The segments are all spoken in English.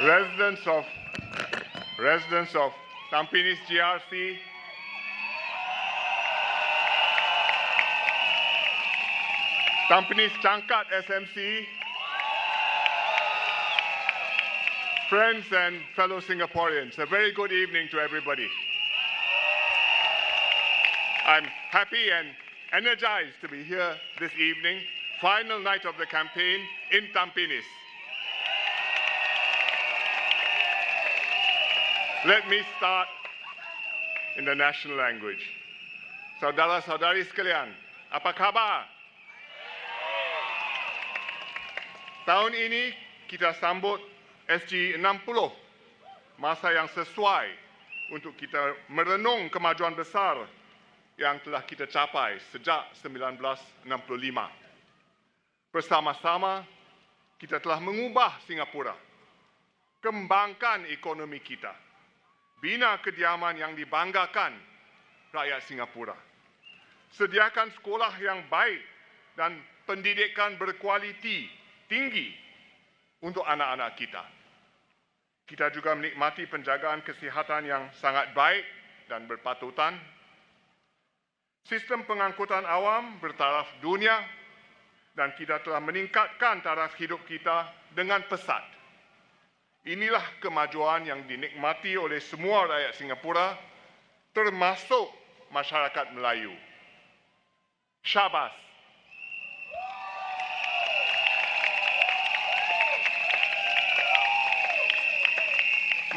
residents of Tampines GRC, Tampines Cangkat SMC, friends and fellow Singaporeans, a very good evening to everybody. I'm happy and energized to be here this evening, final night of the campaign in Tampines. Let me start in the national language. Saudara-saudari sekalian, apa khabar? Tahun ini kita sambut SG60, masa yang sesuai untuk kita merenung kemajuan besar yang telah kita capai sejak 1965. Bersama-sama, kita telah mengubah Singapura, kembangkan ekonomi kita, bina kediaman yang dibanggakan rakyat Singapura, sediakan sekolah yang baik dan pendidikan berkualiti tinggi untuk anak-anak kita. Kita juga menikmati penjagaan kesihatan yang sangat baik dan berpatutan. Sistem pengangkutan awam bertaraf dunia dan kita telah meningkatkan taraf hidup kita dengan pesat. Inilah kemajuan yang dinikmati oleh semua rakyat Singapura, termasuk masyarakat Melayu. Syabas.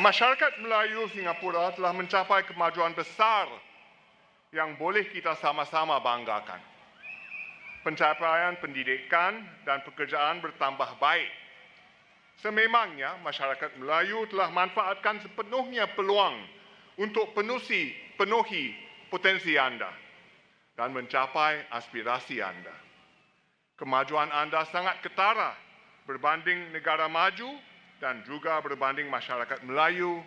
Masyarakat Melayu Singapura telah mencapai kemajuan besar yang boleh kita sama-sama banggakan. Pencapaian pendidikan dan pekerjaan bertambah baik. Sememangnya, masyarakat Melayu telah manfaatkan sepenuhnya peluang untuk penuhi potensi anda dan mencapai aspirasi anda. Kemajuan anda sangat ketara berbanding negara maju dan juga berbanding masyarakat Melayu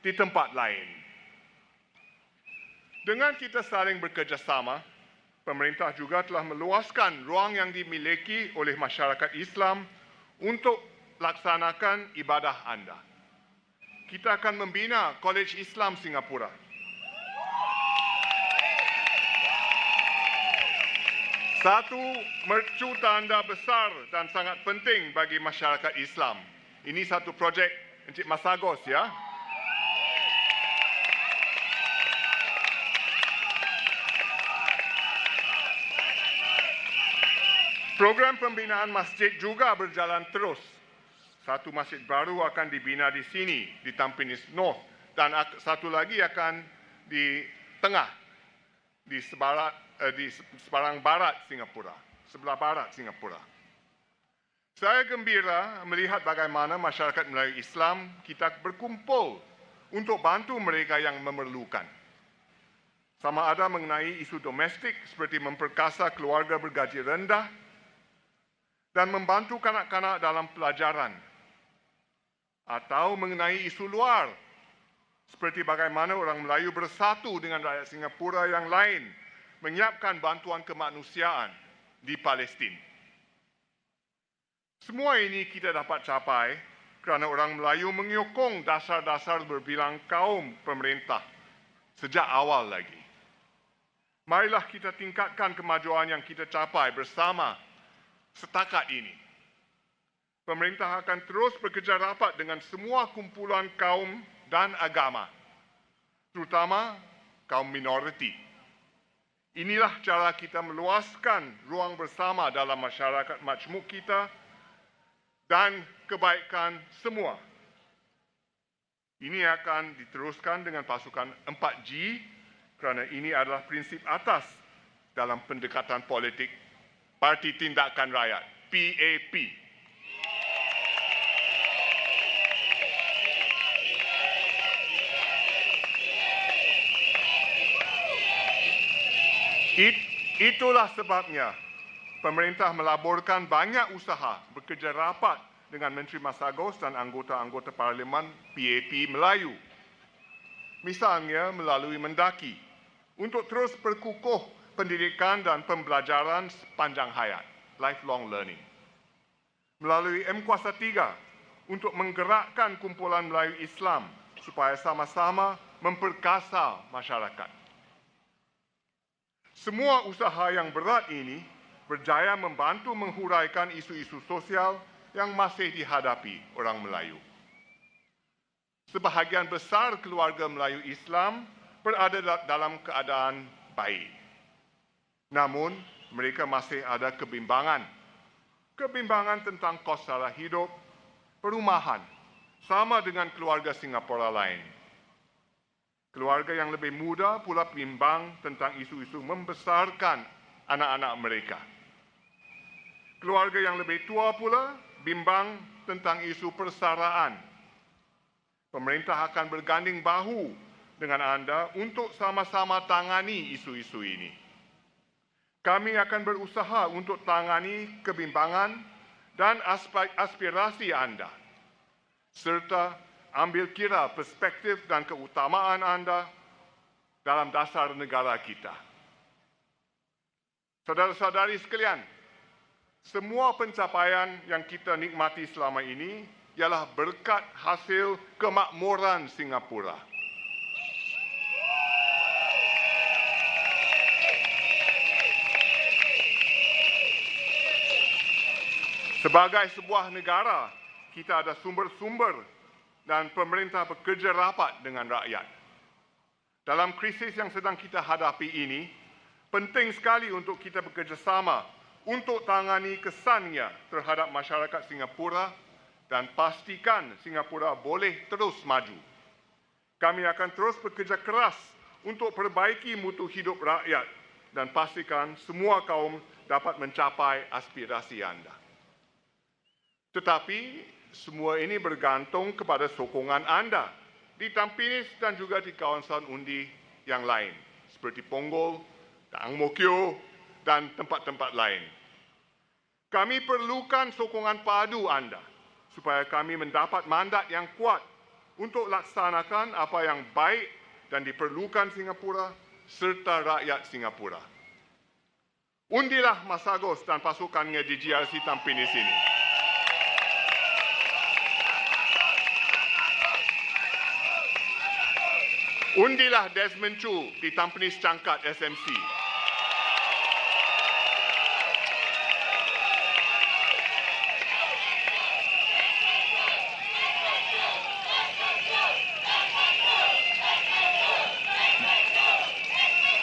di tempat lain. Dengan kita saling bekerjasama, pemerintah juga telah meluaskan ruang yang dimiliki oleh masyarakat Islam untuk laksanakan ibadah anda. Kita akan membina College Islam Singapura. Satu mercu tanda besar dan sangat penting bagi masyarakat Islam. Ini satu projek Encik Masagos, ya. Program pembinaan masjid juga berjalan terus. Satu masjid baru akan dibina di sini, di Tampines North, dan satu lagi akan di tengah, di seberang barat Singapura, sebelah barat Singapura. Saya gembira melihat bagaimana masyarakat Melayu Islam kita berkumpul untuk bantu mereka yang memerlukan. Sama ada mengenai isu domestik seperti memperkasa keluarga bergaji rendah dan membantu kanak-kanak dalam pelajaran, atau mengenai isu luar seperti bagaimana orang Melayu bersatu dengan rakyat Singapura yang lain menyiapkan bantuan kemanusiaan di Palestin. Semua ini kita dapat capai kerana orang Melayu menyokong dasar-dasar berbilang kaum pemerintah sejak awal lagi. Marilah kita tingkatkan kemajuan yang kita capai bersama setakat ini. Pemerintah akan terus bekerja rapat dengan semua kumpulan kaum dan agama, terutama kaum minoriti. Inilah cara kita meluaskan ruang bersama dalam masyarakat majmuk kita dan kebaikan semua. Ini akan diteruskan dengan pasukan 4G kerana ini adalah prinsip atas dalam pendekatan politik Parti Tindakan Rakyat, PAP. Itulah sebabnya pemerintah melaburkan banyak usaha bekerja rapat dengan Menteri Masagos dan anggota-anggota Parlimen PAP Melayu. Misalnya melalui Mendaki untuk terus perkukuh pendidikan dan pembelajaran sepanjang hayat, lifelong learning. Melalui M Kuasa 3 untuk menggerakkan kumpulan Melayu Islam supaya sama-sama memperkasa masyarakat. Semua usaha yang berat ini berjaya membantu menghuraikan isu-isu sosial yang masih dihadapi orang Melayu. Sebahagian besar keluarga Melayu Islam berada dalam keadaan baik. Namun, mereka masih ada kebimbangan. Kebimbangan tentang kos sara hidup, perumahan, sama dengan keluarga Singapura lain. Keluarga yang lebih muda pula bimbang tentang isu-isu membesarkan anak-anak mereka. Keluarga yang lebih tua pula bimbang tentang isu persaraan. Pemerintah akan berganding bahu dengan anda untuk sama-sama tangani isu-isu ini. Kami akan berusaha untuk tangani kebimbangan dan aspirasi anda, serta ambil kira perspektif dan keutamaan anda dalam dasar negara kita. Saudara-saudari sekalian, semua pencapaian yang kita nikmati selama ini ialah berkat hasil kemakmuran Singapura. Sebagai sebuah negara, kita ada sumber-sumber dan pemerintah bekerja rapat dengan rakyat. Dalam krisis yang sedang kita hadapi ini, penting sekali untuk kita bekerjasama untuk tangani kesannya terhadap masyarakat Singapura dan pastikan Singapura boleh terus maju. Kami akan terus bekerja keras untuk perbaiki mutu hidup rakyat dan pastikan semua kaum dapat mencapai aspirasi anda. Tetapi semua ini bergantung kepada sokongan anda di Tampines dan juga di kawasan undi yang lain seperti Punggol, Ang Mo Kio dan tempat-tempat lain. Kami perlukan sokongan padu anda supaya kami mendapat mandat yang kuat untuk laksanakan apa yang baik dan diperlukan Singapura serta rakyat Singapura. Undilah Mas Agus dan pasukannya di GRC Tampines ini. Undilah Desmond Chu di Tampines Cangkat SMC.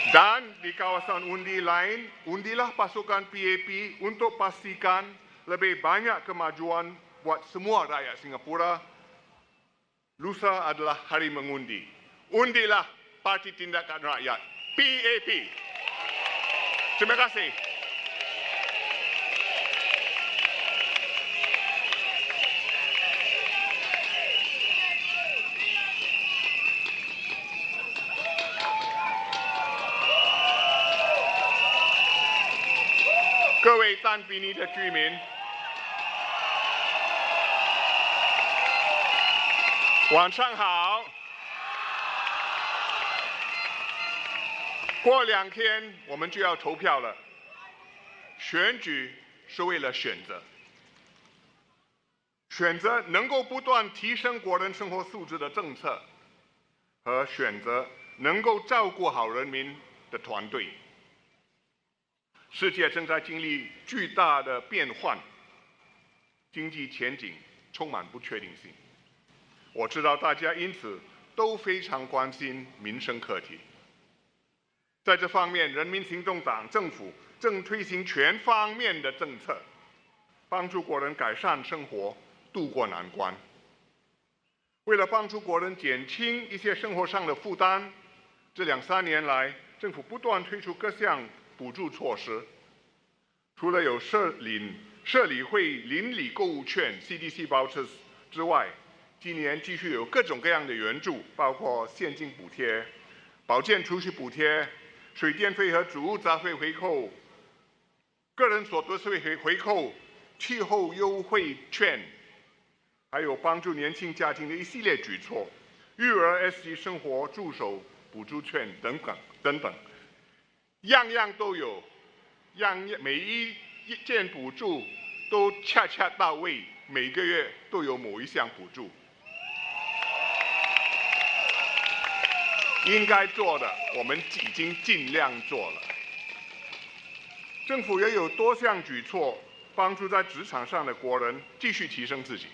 Dan di kawasan undi lain, undilah pasukan PAP untuk pastikan lebih banyak kemajuan buat semua rakyat Singapura. Lusa adalah hari mengundi. Undilah Parti Tindakan Rakyat, PAP. Terima kasih. Kewe Tan Pini de居民 晚上好。过2天我们就要投票了。选举是为了选择，选择能够不断提升国人生活素质的政策，和选择能够照顾好人民的团队。世界正在经历巨大的变换，经济前景充满不确定性。我知道大家因此都非常关心民生课题。在这方面，人民行动党政府正推行全方面的政策，帮助国人改善生活，渡过难关。为了帮助国人减轻一些生活上的负担，这2、3年来，政府不断推出各项补助措施。除了有社理会邻里购物券 （CDC vouchers） 之外，今年继续有各种各样的援助，包括现金补贴、保健储蓄补贴、水电费和主物杂费回扣、个人所得税回扣、气候优惠券，还有帮助年轻家庭的一系列举措，育儿 S 级生活助手补助券等等，样样都有，每一件补助都恰恰到位，每个月都有某一项补助。应该做的，我们已经尽量做了。政府也有多项举措，帮助在职场上的国人继续提升自己，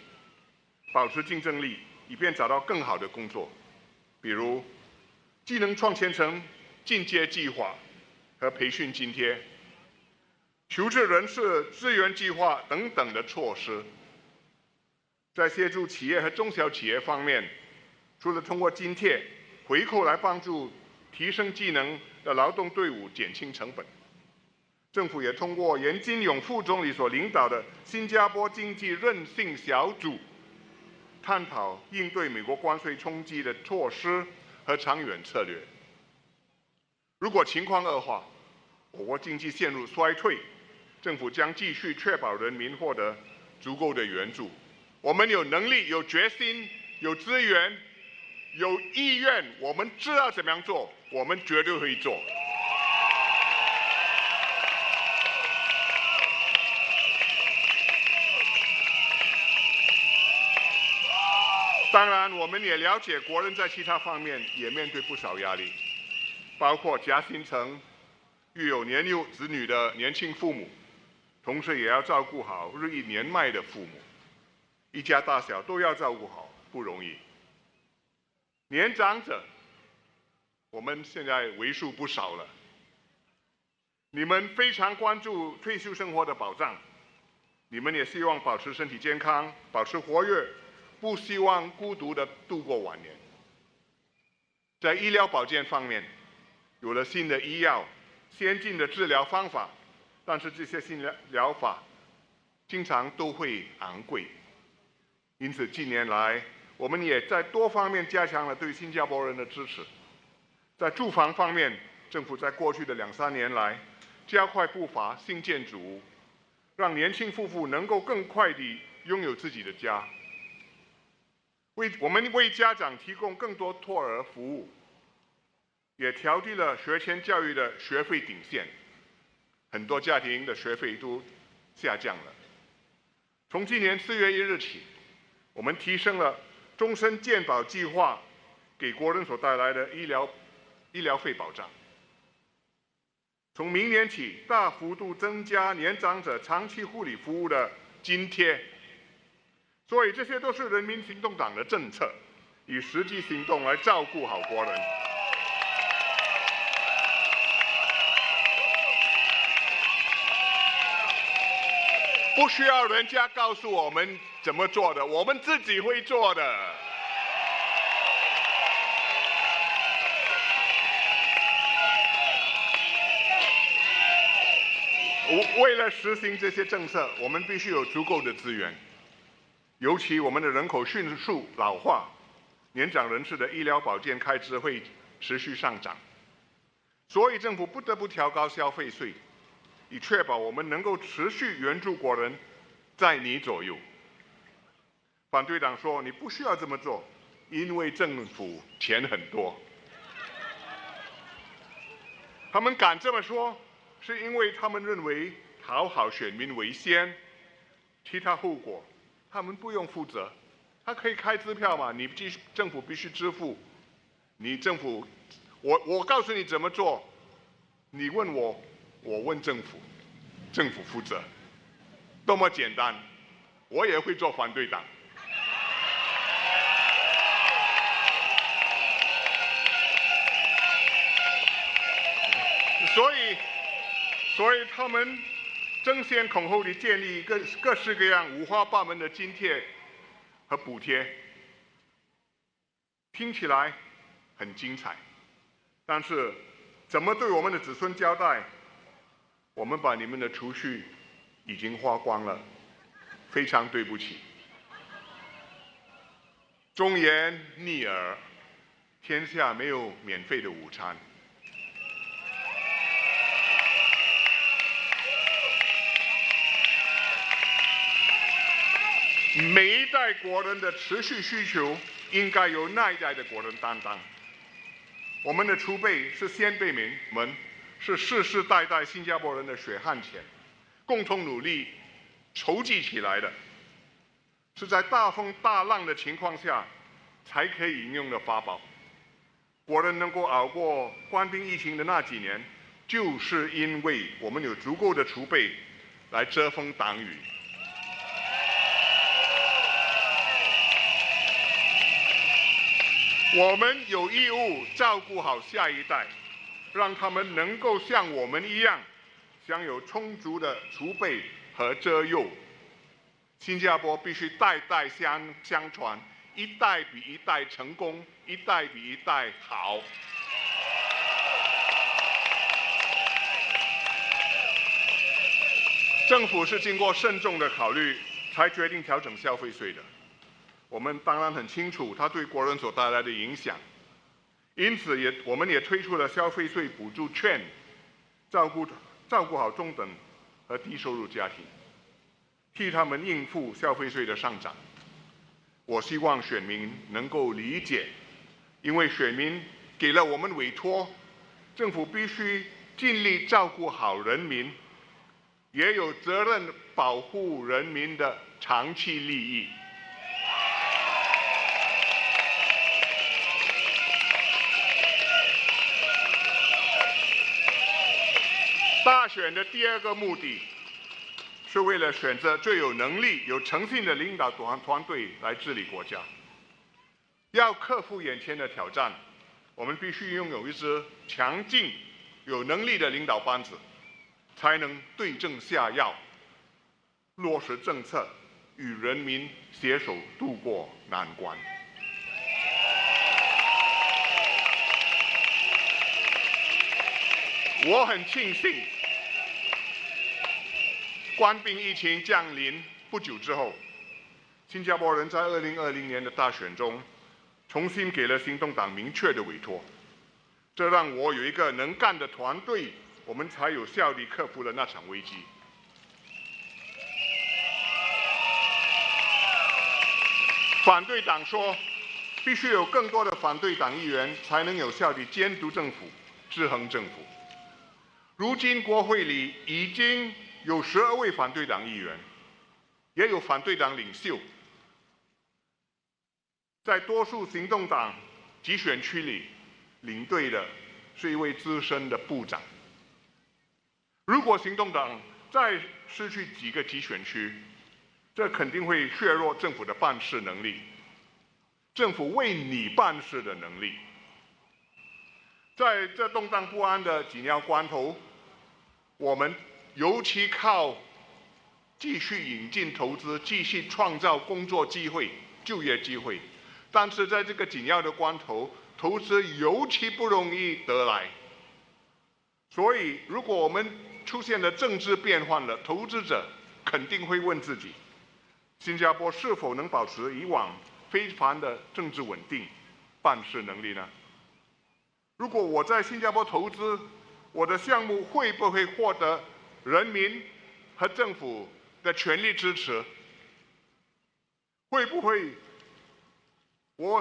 保持竞争力，以便找到更好的工作。比如，技能创前程进阶计划和培训津贴、求职人士资源计划等等的措施。在协助企业和中小企业方面，除了通过津贴、回扣来帮助提升技能的劳动队伍减轻成本，政府也通过严金勇副总理所领导的新加坡经济韧性小组，探讨应对美国关税冲击的措施和长远策略。如果情况恶化，我国经济陷入衰退，政府将继续确保人民获得足够的援助。我们有能力、有决心、有资源、有意愿，我们知道怎么样做，我们绝对会做。当然，我们也了解国人在其他方面也面对不少压力，包括夹心层育有年幼子女的年轻父母，同时也要照顾好日益年迈的父母，一家大小都要照顾好，不容易。年长者，我们现在为数不少了，你们非常关注退休生活的保障，你们也希望保持身体健康，保持活跃，不希望孤独地度过晚年。在医疗保健方面，有了新的医药、先进的治疗方法，但是这些新疗法经常都会昂贵。因此，近年来我们也在多方面加强了对新加坡人的支持。在住房方面，政府在过去的2-3年来加快步伐兴建主屋，让年轻夫妇能够更快地拥有自己的家。我们为家长提供更多托儿服务，也调低了学前教育的学费顶线，很多家庭的学费都下降了。从今年4月1日起，我们提升了终身健保计划给国人所带来的医疗费保障。从明年起，大幅度增加年长者长期护理服务的津贴。所以这些都是人民行动党的政策，以实际行动来照顾好国人。不需要人家告诉我们怎么做的，我们自己会做的。为了实行这些政策，我们必须有足够的资源。尤其我们的人口迅速老化，年长人士的医疗保健开支会持续上涨，所以政府不得不调高消费税，以确保我们能够持续援助国人在你左右。反对党说你不需要这么做，因为政府钱很多。他们敢这么说，是因为他们认为讨好选民为先，其他后果他们不用负责。他可以开支票嘛？你政府必须支付。你政府，我告诉你怎么做，你问我，我问政府，政府负责，多么简单。我也会做反对党。所以他们争先恐后地建立各式各样五花八门的津贴和补贴，听起来很精彩，但是怎么对我们的子孙交代？我们把你们的储蓄已经花光了，非常对不起。忠言逆耳，天下没有免费的午餐。每一代国人的持续需求，应该由那一代的国人担当。我们的储备是先辈们，是世世代代新加坡人的血汗钱，共同努力筹集起来的。是在大风大浪的情况下才可以引用的法宝。国人能够熬过官兵疫情的那几年，就是因为我们有足够的储备来遮风挡雨。我们有义务照顾好下一代，让他们能够像我们一样，享有充足的储备和遮佑。新加坡必须代代相传，一代比一代成功，一代比一代好。政府是经过慎重的考虑才决定调整消费税的。我们当然很清楚它对国人所带来的影响，因此我们也推出了消费税补助券，照顾好中等和低收入家庭，替他们应付消费税的上涨。我希望选民能够理解，因为选民给了我们委托，政府必须尽力照顾好人民，也有责任保护人民的长期利益。大选的第二个目的，是为了选择最有能力、有诚信的领导团队来治理国家。要克服眼前的挑战，我们必须拥有一支强劲、有能力的领导班子，才能对症下药，落实政策，与人民携手渡过难关。我很庆幸，官兵疫情降临不久之后，新加坡人在2020年的大选中，重新给了行动党明确的委托，这让我有一个能干的团队，我们才有效地克服了那场危机。反对党说，必须有更多的反对党议员才能有效地监督政府、制衡政府。如今国会里已经有12位反对党议员，也有反对党领袖。在多数行动党集选区里，领队的是一位资深的部长。如果行动党再失去几个集选区，这肯定会削弱政府的办事能力，政府为你办事的能力。在这动荡不安的紧要关头，我们尤其靠继续引进投资，继续创造工作机会、就业机会。但是在这个紧要的关头，投资尤其不容易得来。所以，如果我们出现了政治变换了，投资者肯定会问自己：新加坡是否能保持以往非凡的政治稳定、办事能力呢？如果我在新加坡投资，我的项目会不会获得人民和政府的全力支持？我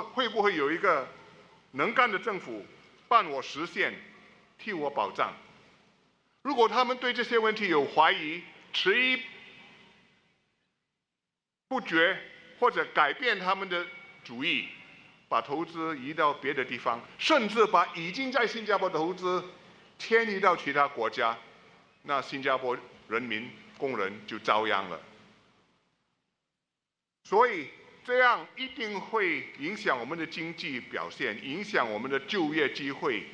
会不会有一个能干的政府伴我实现，替我保障？如果他们对这些问题有怀疑、迟疑不决，或者改变他们的主意，把投资移到别的地方，甚至把已经在新加坡的投资迁移到其他国家，那新加坡人民、工人就遭殃了。所以这样一定会影响我们的经济表现，影响我们的就业机会，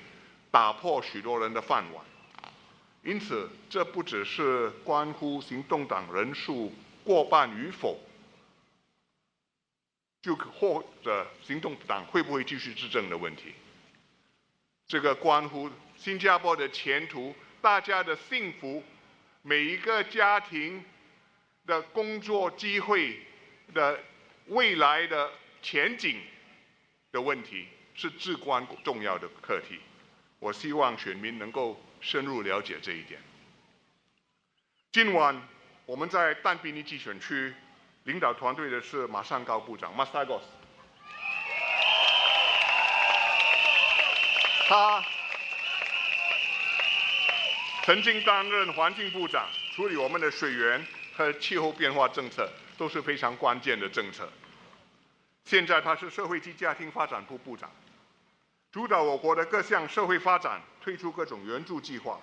打破许多人的饭碗。因此，这不只是关乎行动党人数过半与否，就或者行动党会不会继续执政的问题。这个关乎新加坡的前途、大家的幸福、每一个家庭的工作机会的未来的前景的问题，是至关重要的课题。我希望选民能够深入了解这一点。今晚我们在但宾尼集选区领导团队的是马尚高部长 Masagos， 他曾经担任环境部长，处理我们的水源和气候变化政策，都是非常关键的政策。现在他是社会及家庭发展部部长，主导我国的各项社会发展，推出各种援助计划，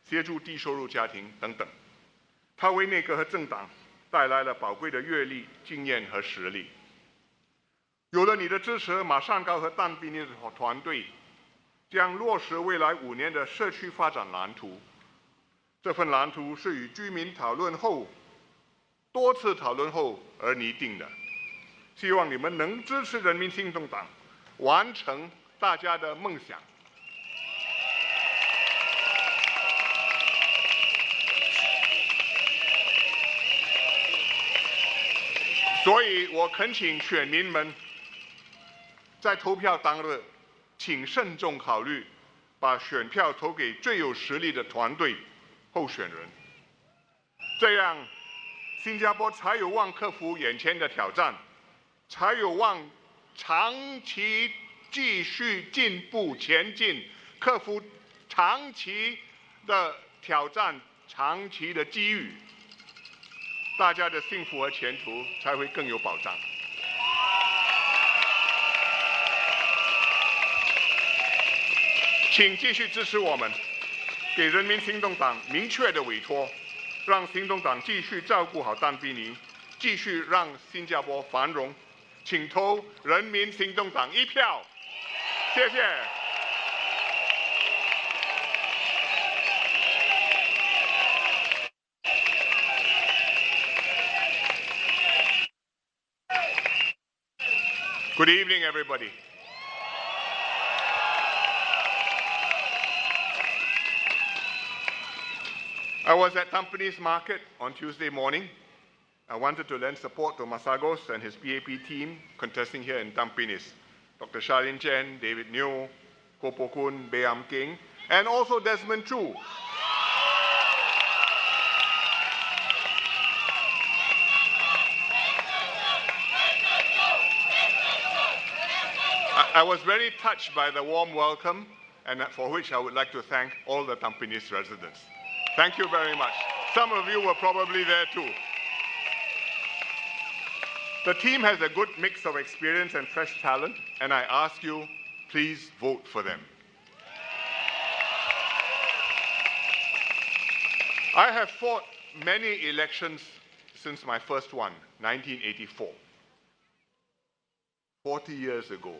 协助低收入家庭等等。他为内阁和政党带来了宝贵的阅历、经验和实力。有了你的支持，马善高和但斌的团队将落实未来5年的社区发展蓝图。这份蓝图是与居民多次讨论后而拟定的。希望你们能支持人民行动党，完成大家的梦想。所以我恳请选民们在投票当日，请慎重考虑，把选票投给最有实力的团队候选人，这样新加坡才有望克服眼前的挑战，才有望长期继续进步前进，克服长期的挑战、长期的机遇，大家的幸福和前途才会更有保障。请继续支持我们，给人民行动党明确的委托，让行动党继续照顾好但斌尼，继续让新加坡繁荣。请投人民行动党1票，谢谢。Good evening, everybody. I was at Tampines Market on Tuesday morning. I wanted to lend support to Masagos and his PAP team contesting here in Tampines. Dr. Charlene Chen, David Neo, Koh Poh Kun, Bayam King, and also Desmond Chu. I was very touched by the warm welcome, and for which I would like to thank all the Tampines residents. Thank you very much. Some of you were probably there too. The team has a good mix of experience and fresh talent, and I ask you, please vote for them. I have fought many elections since my first one, 1984, 40 years ago.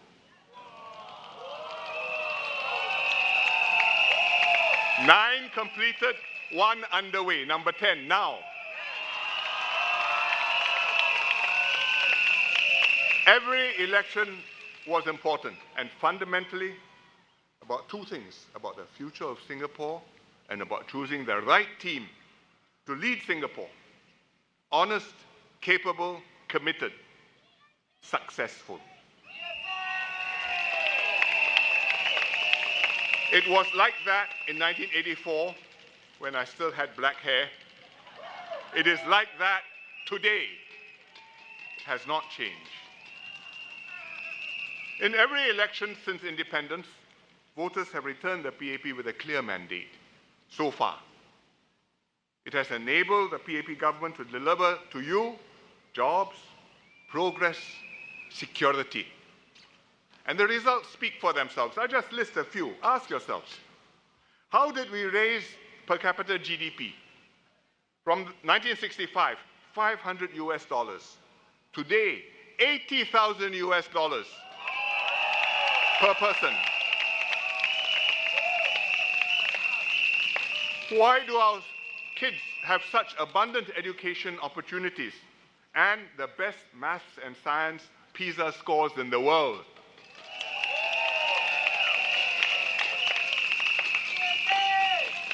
9 completed, 1 underway, number 10 now. Every election was important and fundamentally about 2 things, about the future of Singapore and about choosing the right team to lead Singapore. Honest, capable, committed, successful. It was like that in 1984 when I still had black hair. It is like that today. It has not changed. In every election since independence, voters have returned the PAP with a clear mandate. So far, it has enabled the PAP government to deliver to you jobs, progress, security. And the results speak for themselves. I just list a few. Ask yourselves, how did we raise per capita GDP? From 1965, $500 US. Today, $80,000 US per person. Why do our kids have such abundant education opportunities and the best maths and science PISA scores in the world?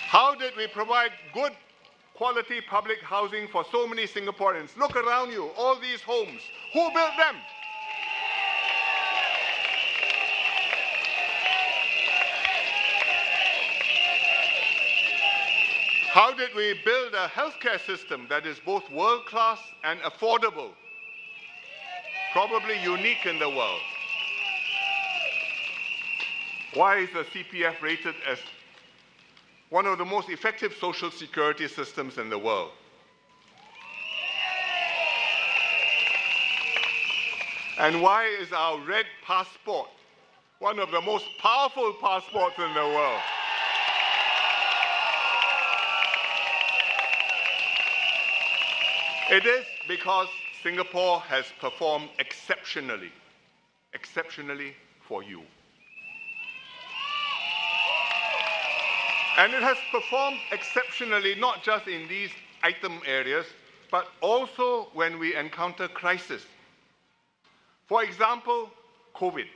How did we provide good quality public housing for so many Singaporeans? Look around you, all these homes. Who built them? How did we build a healthcare system that is both world-class and affordable? Probably unique in the world. Why is the CPF rated as one of the most effective social security systems in the world? And why is our red passport one of the most powerful passports in the world? It is because Singapore has performed exceptionally for you. And it has performed exceptionally not just in these item areas, but also when we encounter crisis. For example, COVID.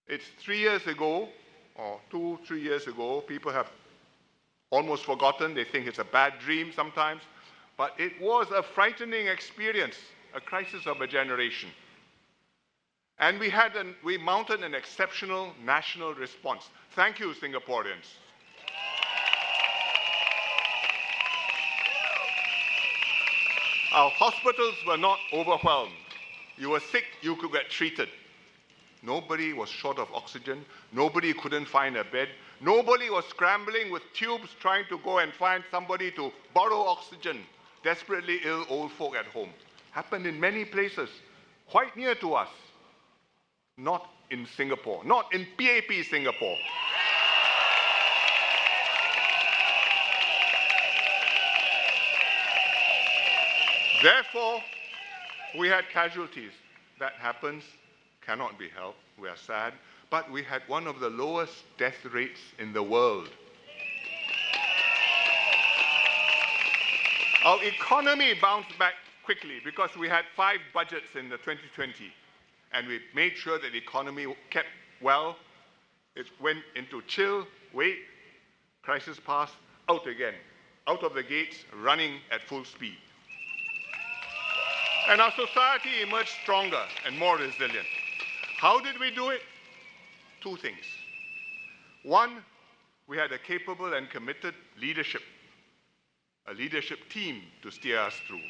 It's 3 years ago, or 2-3 years ago, people have almost forgotten. They think it's a bad dream sometimes. But it was a frightening experience, a crisis of a generation. And we mounted an exceptional national response. Thank you, Singaporeans. Our hospitals were not overwhelmed. You were sick, you could get treated. Nobody was short of oxygen. Nobody couldn't find a bed. Nobody was scrambling with tubes trying to go and find somebody to borrow oxygen. Desperately ill old folk at home. Happened in many places, quite near to us. Not in Singapore, not in PAP Singapore. Therefore, we had casualties. That happens, cannot be helped, we are sad, but we had one of the lowest death rates in the world. Our economy bounced back quickly because we had 5 budgets in the 2020, and we made sure that the economy kept well. It went into chill, wait, crisis passed, out again, out of the gates, running at full speed. And our society emerged stronger and more resilient. How did we do it? 2 things. One, we had a capable and committed leadership, a leadership team to steer us through.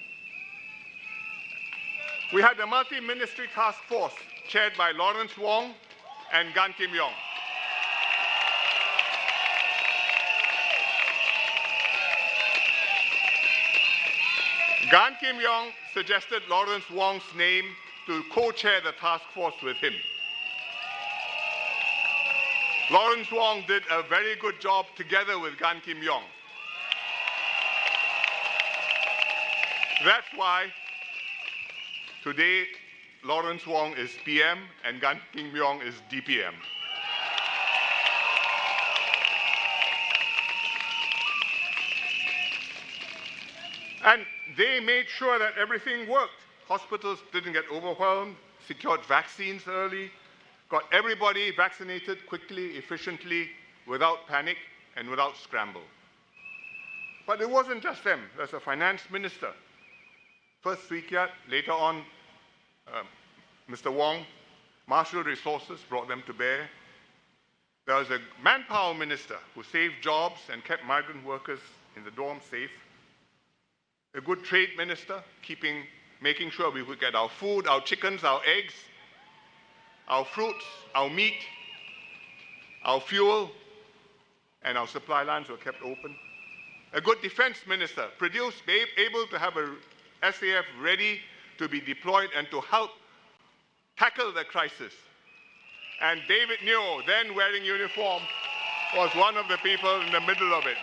We had a multi-ministry task force chaired by Lawrence Wong and Gan Kim Yong. Gan Kim Yong suggested Lawrence Wong's name to co-chair the task force with him. Lawrence Wong did a very good job together with Gan Kim Yong. That's why today Lawrence Wong is PM and Gan Kim Yong is DPM. And they made sure that everything worked. Hospitals didn't get overwhelmed, secured vaccines early, got everybody vaccinated quickly, efficiently, without panic and without scramble. But it wasn't just them. There's a finance minister. First Swee Kiat, later on Mr. Wong, marshaled resources, brought them to bear. There was a manpower minister who saved jobs and kept migrant workers in the dorm safe. A good trade minister, making sure we would get our food, our chickens, our eggs, our fruits, our meat, our fuel, and our supply lines were kept open. A good defense minister, able to have a SAF ready to be deployed and to help tackle the crisis. And David Neo, then wearing uniform, was one of the people in the middle of it.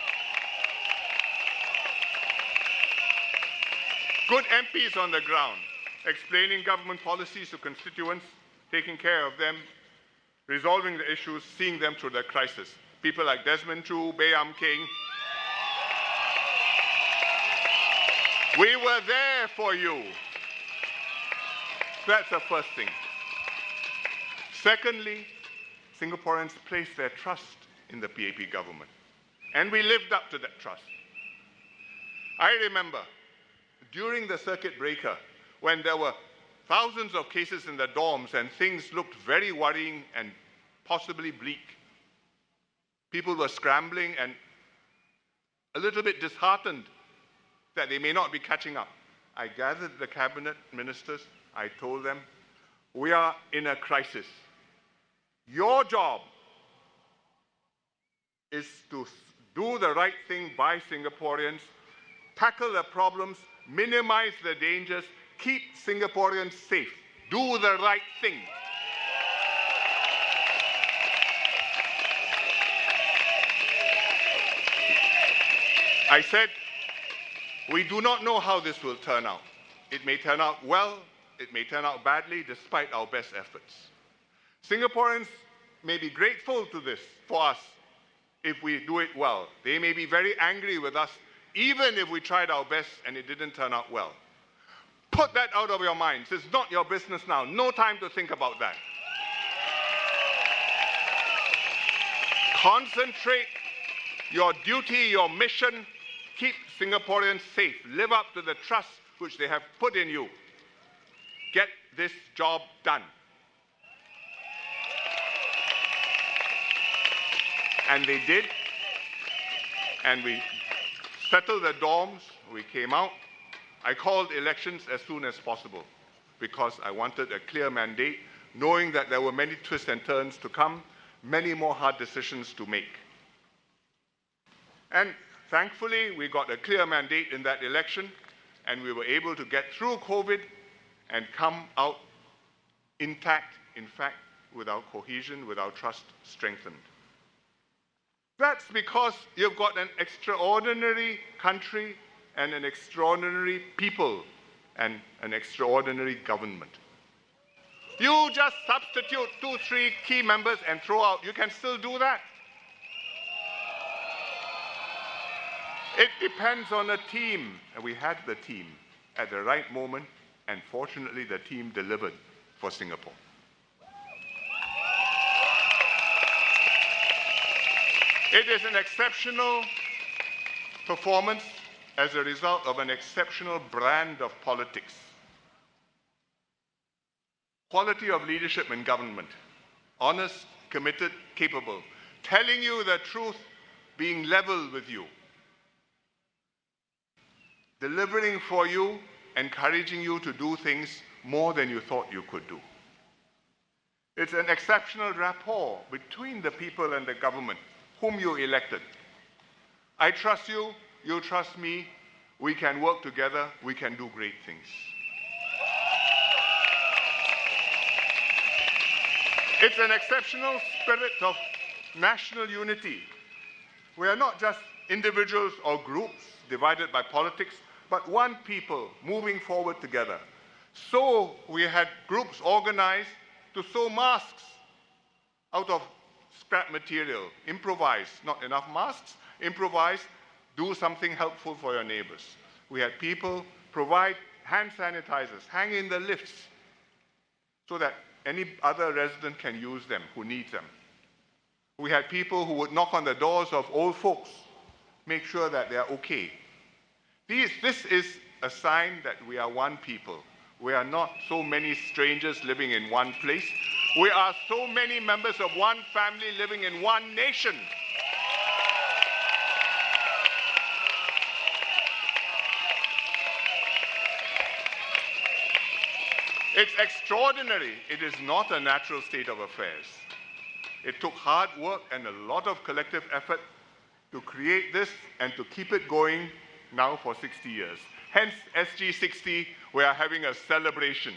Good MPs on the ground, explaining government policies to constituents, taking care of them, resolving the issues, seeing them through the crisis. People like Desmond Chu, Baey Am Keng. We were there for you. That's the first thing. Secondly, Singaporeans placed their trust in the PAP government. And we lived up to that trust. I remember during the circuit breaker, when there were thousands of cases in the dorms and things looked very worrying and possibly bleak, people were scrambling and a little bit disheartened that they may not be catching up. I gathered the cabinet ministers. I told them, we are in a crisis. Your job is to do the right thing by Singaporeans, tackle the problems, minimize the dangers, keep Singaporeans safe. Do the right thing. I said, we do not know how this will turn out. It may turn out well, it may turn out badly, despite our best efforts. Singaporeans may be grateful to this for us if we do it well. They may be very angry with us, even if we tried our best and it didn't turn out well. Put that out of your minds. It's not your business now. No time to think about that. Concentrate your duty, your mission. Keep Singaporeans safe. Live up to the trust which they have put in you. Get this job done. And they did. And we settled the dorms. We came out. I called elections as soon as possible because I wanted a clear mandate, knowing that there were many twists and turns to come, many more hard decisions to make. And thankfully, we got a clear mandate in that election, and we were able to get through COVID and come out intact, in fact, with our cohesion, with our trust strengthened. That's because you've got an extraordinary country and an extraordinary people and an extraordinary government. You just substitute 2, 3 key members and throw out. You can still do that. It depends on a team, and we had the team at the right moment, and fortunately the team delivered for Singapore. It is an exceptional performance as a result of an exceptional brand of politics. Quality of leadership in government, honest, committed, capable, telling you the truth, being level with you, delivering for you, encouraging you to do things more than you thought you could do. It's an exceptional rapport between the people and the government, whom you elected. I trust you, you trust me, we can work together, we can do great things. It's an exceptional spirit of national unity. We are not just individuals or groups divided by politics, but one people moving forward together. So we had groups organized to sew masks out of scrap material, improvise, not enough masks, improvise, do something helpful for your neighbors. We had people provide hand sanitizers, hang in the lifts, so that any other resident can use them who needs them. We had people who would knock on the doors of old folks, make sure that they are okay. This is a sign that we are one people. We are not so many strangers living in one place. We are so many members of one family living in one nation. It's extraordinary. It is not a natural state of affairs. It took hard work and a lot of collective effort to create this and to keep it going now for 60 years. Hence, SG60, we are having a celebration.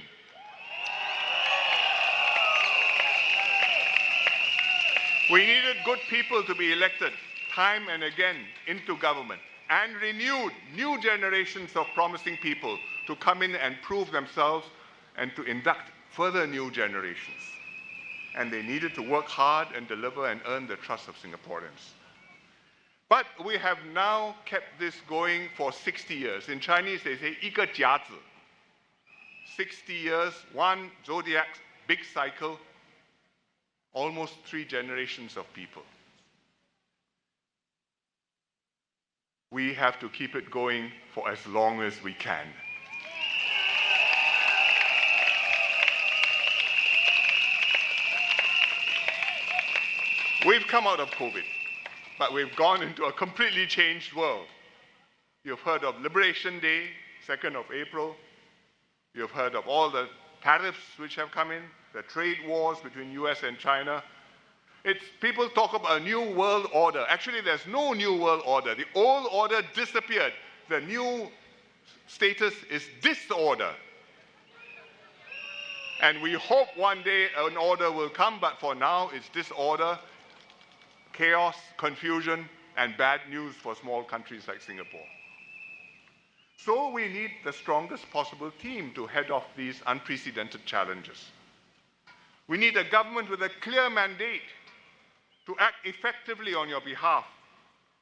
We needed good people to be elected time and again into government, and renewed new generations of promising people to come in and prove themselves and to induct further new generations. And they needed to work hard and deliver and earn the trust of Singaporeans. But we have now kept this going for 60 years. In Chinese, they say, 一个甲子. 60 years, one zodiac, big cycle, almost 3 generations of people. We have to keep it going for as long as we can. We've come out of COVID, but we've gone into a completely changed world. You've heard of Liberation Day, 2nd of April. You've heard of all the tariffs which have come in, the trade wars between US and China. People talk about a new world order. Actually, there's no new world order. The old order disappeared. The new status is disorder. And we hope one day an order will come, but for now it's disorder, chaos, confusion, and bad news for small countries like Singapore. So we need the strongest possible team to head off these unprecedented challenges. We need a government with a clear mandate to act effectively on your behalf,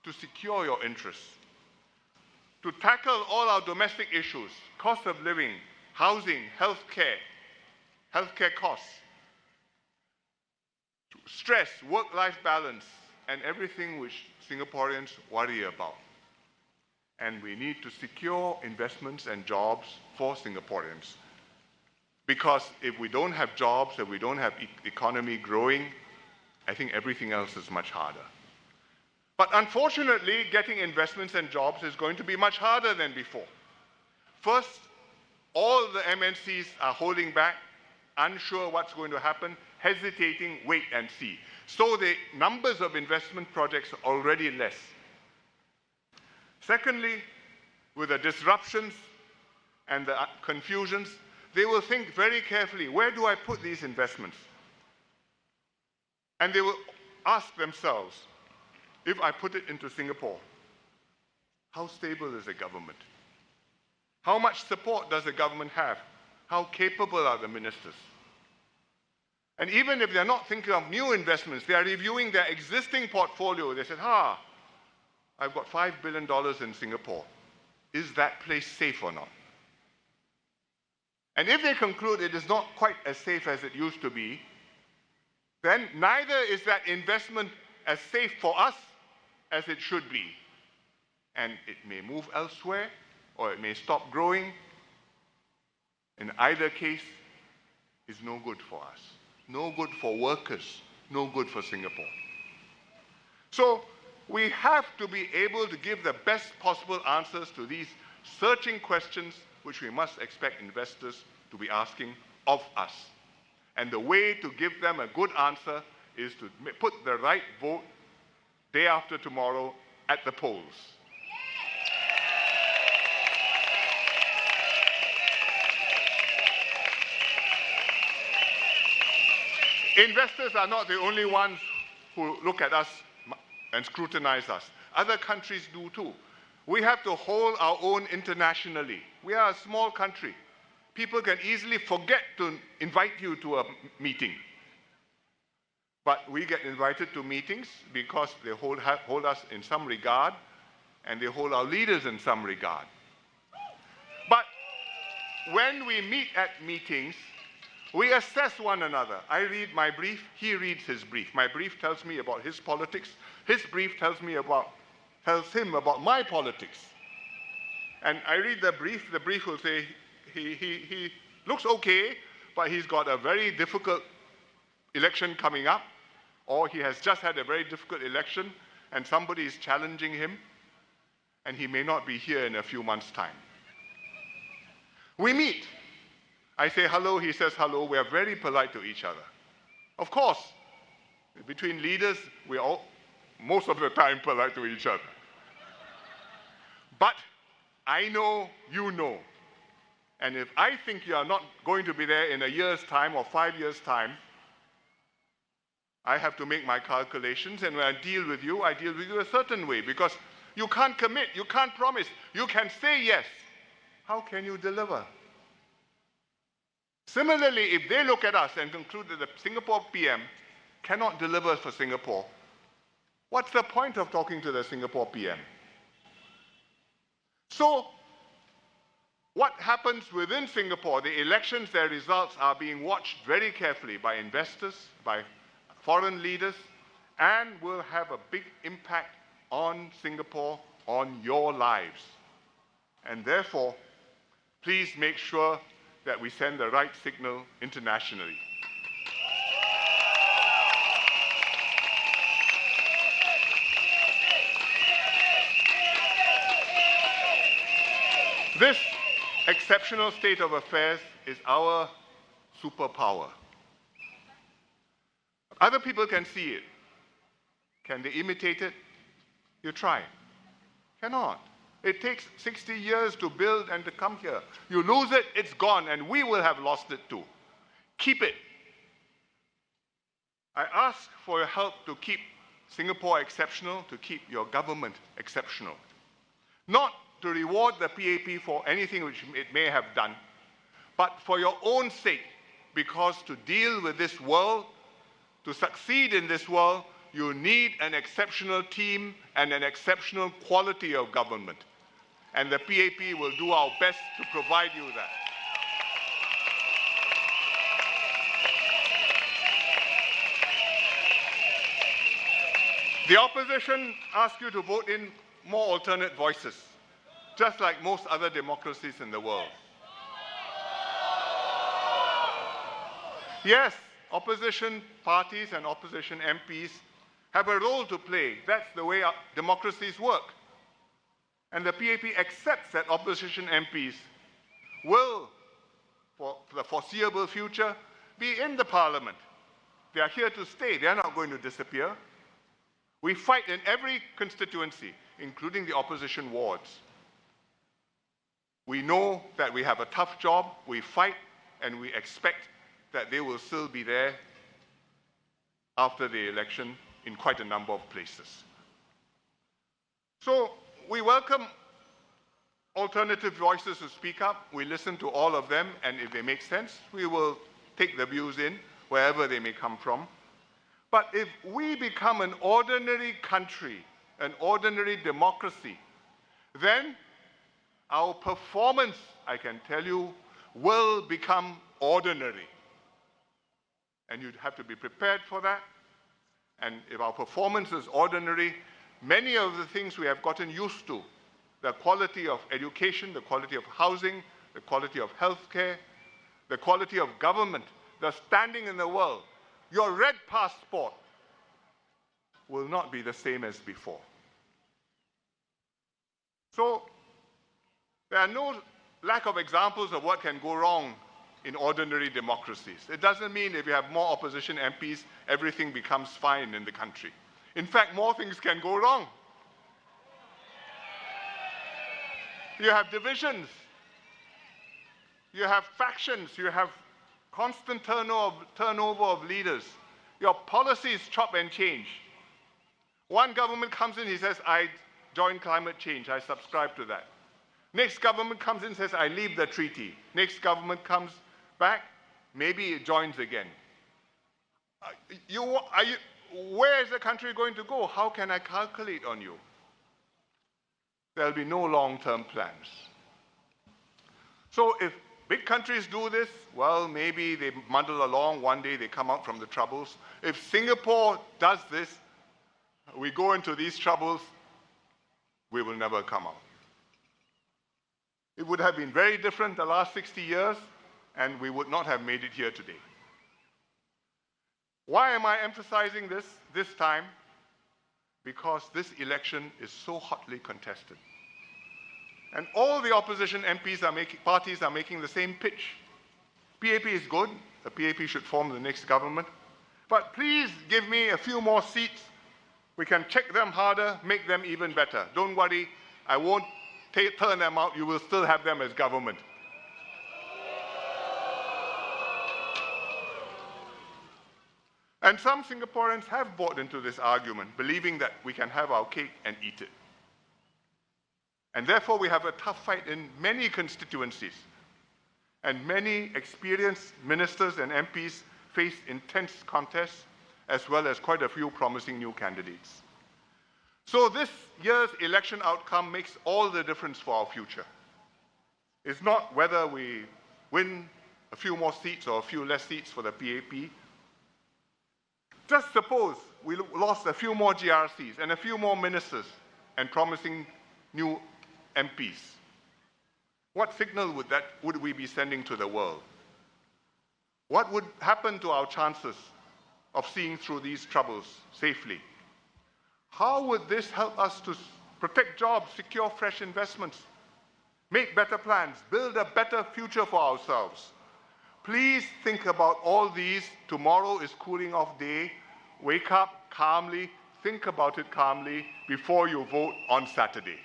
to secure your interests, to tackle all our domestic issues, cost of living, housing, healthcare costs, stress, work-life balance, and everything which Singaporeans worry about. And we need to secure investments and jobs for Singaporeans. Because if we don't have jobs, if we don't have economy growing, I think everything else is much harder. But unfortunately, getting investments and jobs is going to be much harder than before. First, all the MNCs are holding back, unsure what's going to happen, hesitating, wait and see. So the numbers of investment projects are already less. Secondly, with the disruptions and the confusions, they will think very carefully, where do I put these investments? And they will ask themselves, if I put it into Singapore, how stable is the government? How much support does the government have? How capable are the ministers? And even if they're not thinking of new investments, they are reviewing their existing portfolio. They said, I've got $5 billion in Singapore. Is that place safe or not? And if they conclude it is not quite as safe as it used to be, then neither is that investment as safe for us as it should be. And it may move elsewhere, or it may stop growing. In either case, is no good for us. No good for workers, no good for Singapore. So we have to be able to give the best possible answers to these searching questions which we must expect investors to be asking of us. And the way to give them a good answer is to put the right vote day after tomorrow at the polls. Investors are not the only ones who look at us and scrutinize us. Other countries do too. We have to hold our own internationally. We are a small country. People can easily forget to invite you to a meeting. But we get invited to meetings because they hold us in some regard, and they hold our leaders in some regard. But when we meet at meetings, we assess one another. I read my brief, he reads his brief. My brief tells me about his politics. His brief tells him about my politics. And I read the brief will say, he looks okay, but he's got a very difficult election coming up, or he has just had a very difficult election, and somebody is challenging him, and he may not be here in a few months' time. We meet. I say hello, he says hello. We are very polite to each other. Of course, between leaders, we're all, most of the time, polite to each other. But I know you know. And if I think you are not going to be there in a year's time or 5 years' time, I have to make my calculations, and when I deal with you a certain way, because you can't commit, you can't promise. You can say yes. How can you deliver? Similarly, if they look at us and conclude that the Singapore PM cannot deliver for Singapore, what's the point of talking to the Singapore PM? So, what happens within Singapore? The elections, their results are being watched very carefully by investors, by foreign leaders, and will have a big impact on Singapore, on your lives. And therefore, please make sure that we send the right signal internationally. This exceptional state of affairs is our superpower. Other people can see it. Can they imitate it? You try. Cannot. It takes 60 years to build and to come here. You lose it, it's gone, and we will have lost it too. Keep it. I ask for your help to keep Singapore exceptional, to keep your government exceptional. Not to reward the PAP for anything which it may have done, but for your own sake, because to deal with this world, to succeed in this world, you need an exceptional team and an exceptional quality of government. And the PAP will do our best to provide you that. The opposition asks you to vote in more alternate voices, just like most other democracies in the world. Yes, opposition parties and opposition MPs have a role to play. That's the way democracies work. And the PAP accepts that opposition MPs will, for the foreseeable future, be in the parliament. They are here to stay. They are not going to disappear. We fight in every constituency, including the opposition wards. We know that we have a tough job. We fight, and we expect that they will still be there after the election in quite a number of places. So we welcome alternative voices to speak up. We listen to all of them, and if they make sense, we will take the views in wherever they may come from. But if we become an ordinary country, an ordinary democracy, then our performance, I can tell you, will become ordinary. And you'd have to be prepared for that. And if our performance is ordinary, many of the things we have gotten used to, the quality of education, the quality of housing, the quality of healthcare, the quality of government, the standing in the world, your red passport will not be the same as before. So there are no lack of examples of what can go wrong in ordinary democracies. It doesn't mean if you have more opposition MPs, everything becomes fine in the country. In fact, more things can go wrong. You have divisions, you have factions, you have constant turnover of leaders. Your policies chop and change. One government comes in, he says, I join climate change, I subscribe to that. Next government comes in and says, I leave the treaty. Next government comes back, maybe it joins again. Where is the country going to go? How can I calculate on you? There'll be no long-term plans. So if big countries do this, well, maybe they muddle along, one day they come out from the troubles. If Singapore does this, we go into these troubles, we will never come out. It would have been very different the last 60 years, and we would not have made it here today. Why am I emphasizing this time? Because this election is so hotly contested. And all the opposition MPs parties are making the same pitch. PAP is good. The PAP should form the next government. But please give me a few more seats. We can check them harder, make them even better. Don't worry, I won't turn them out. You will still have them as government. And some Singaporeans have bought into this argument, believing that we can have our cake and eat it. And therefore, we have a tough fight in many constituencies. And many experienced ministers and MPs face intense contests, as well as quite a few promising new candidates. So this year's election outcome makes all the difference for our future. It's not whether we win a few more seats or a few less seats for the PAP. Just suppose we lost a few more GRCs and a few more ministers and promising new MPs. What signal would we be sending to the world? What would happen to our chances of seeing through these troubles safely? How would this help us to protect jobs, secure fresh investments, make better plans, build a better future for ourselves? Please think about all these. Tomorrow is cooling off day. Wake up calmly, think about it calmly before you vote on Saturday.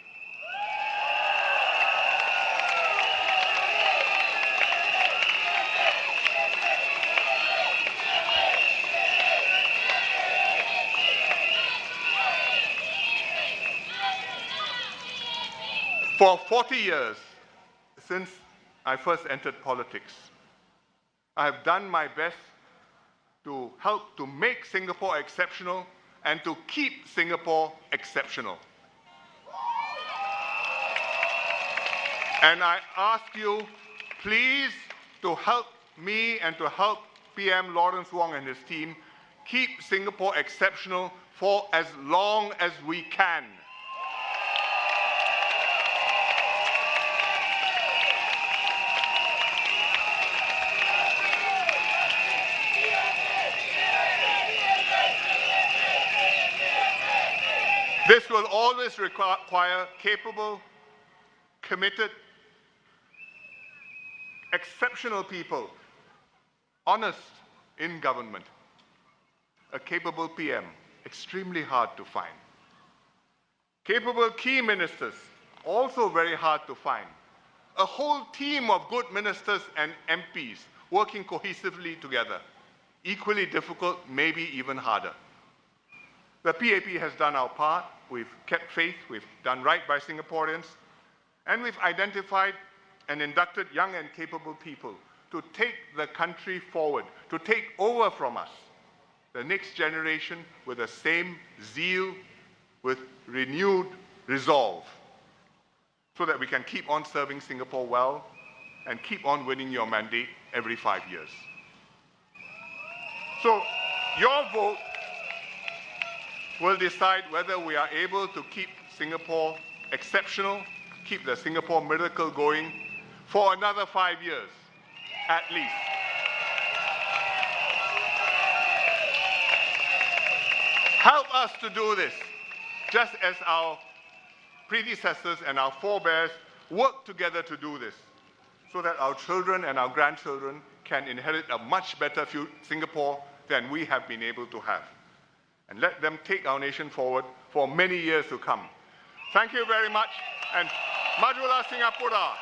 For 40 years, since I first entered politics, I have done my best to help to make Singapore exceptional and to keep Singapore exceptional. And I ask you, please, to help me and to help PM Lawrence Wong and his team keep Singapore exceptional for as long as we can. This will always require capable, committed, exceptional people, honest in government. A capable PM, extremely hard to find. Capable key ministers, also very hard to find. A whole team of good ministers and MPs working cohesively together, equally difficult, maybe even harder. The PAP has done our part. We've kept faith, we've done right by Singaporeans, and we've identified and inducted young and capable people to take the country forward, to take over from us, the next generation, with the same zeal, with renewed resolve, so that we can keep on serving Singapore well and keep on winning your mandate every 5 years. So your vote will decide whether we are able to keep Singapore exceptional, keep the Singapore miracle going for another 5 years, at least. Help us to do this, just as our predecessors and our forebears worked together to do this, so that our children and our grandchildren can inherit a much better Singapore than we have been able to have. And let them take our nation forward for many years to come. Thank you very much, and Majulah Singapura.